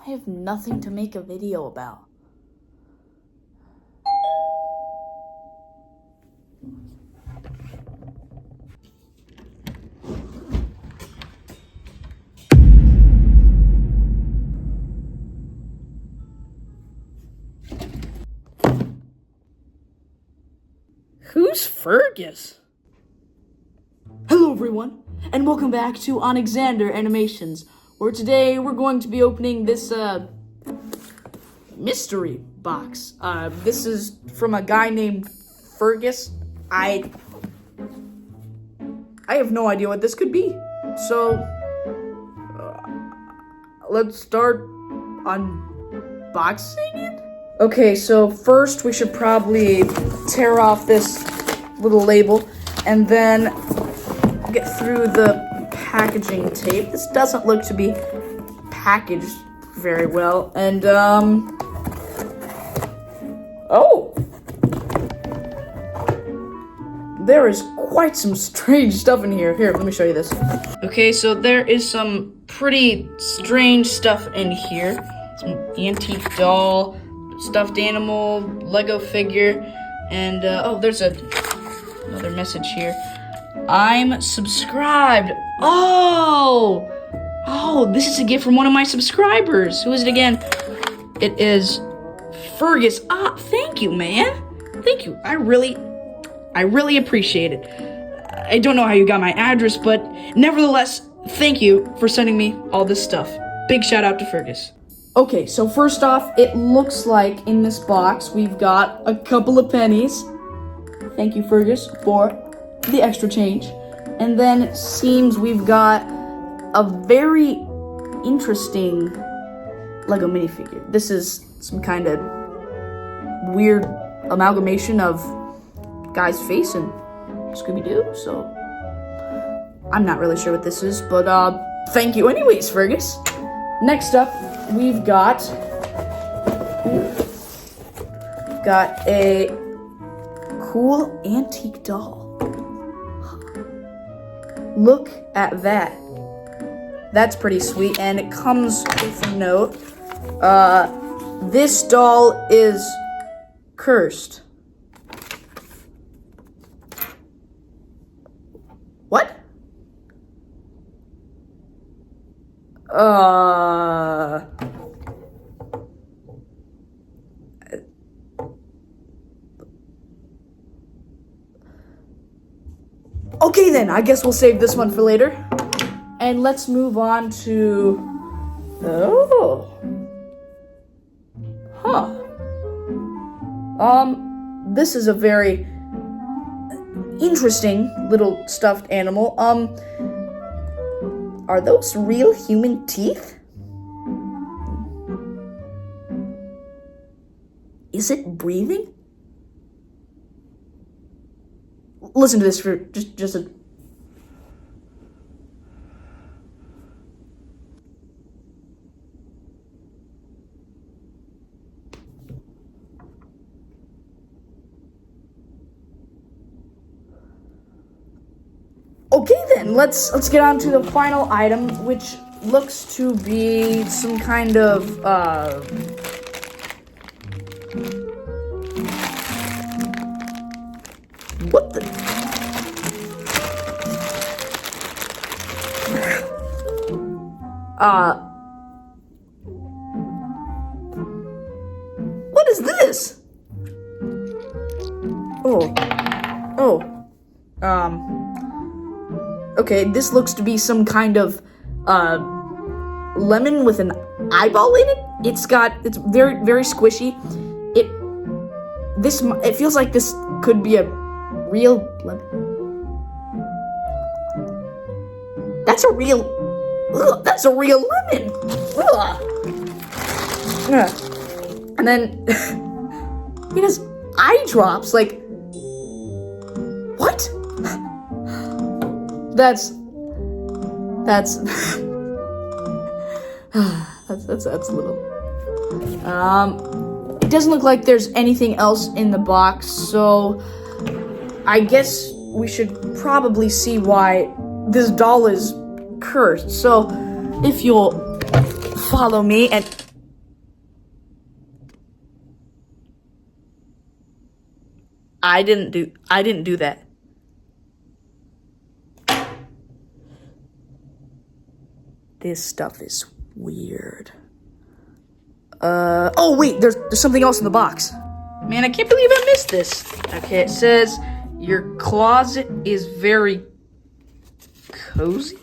I have nothing to make a video about. Who's Fergus? Hello everyone, and welcome back to Alexander Animations, where today we're going to be opening this, mystery box. This is from a guy named Fergus. I have no idea what this could be. So, let's start unboxing it? Okay, so first we should probably tear off this little label and then get through the packaging tape. This doesn't look to be packaged very well. And, oh! There is quite some strange stuff in here. Here, let me show you this. Okay, so there is some pretty strange stuff in here. Some antique doll, stuffed animal, Lego figure, and oh, there's another message here. I'm subscribed. Oh, this is a gift from one of my subscribers. Who is it again? It is Fergus. Thank you, man. Thank you. I really appreciate it. I don't know how you got my address, but nevertheless, thank you for sending me all this stuff. Big shout out to Fergus. Okay, so first off, it looks like in this box we've got a couple of pennies. Thank you, Fergus, for the extra change. And then it seems we've got a very interesting Lego minifigure. This is some kind of weird amalgamation of guy's face and Scooby-Doo, so I'm not really sure what this is, but thank you anyways, Fergus. Next up, we've got a cool antique doll. Look at that. That's pretty sweet, and it comes with a note. This doll is cursed. What? Okay then, I guess we'll save this one for later. And let's move on to... Oh. Huh. This is a very interesting little stuffed animal. Are those real human teeth? Is it breathing? Listen to this for just a... Okay then, let's get on to the final item, which looks to be some kind of what the... What is this? Okay, this looks to be some kind of, lemon with an eyeball in it. It's very, very squishy. It feels like this could be a real lemon. That's a real lemon. Ugh. And then it has eye drops. Like, what? That's a little. It doesn't look like there's anything else in the box, so I guess we should probably see why this doll is cursed. So if you'll follow me, and I didn't do that. This stuff is weird. Oh wait, there's something else in the box. Man, I can't believe I missed this. Okay, it says your closet is very cozy.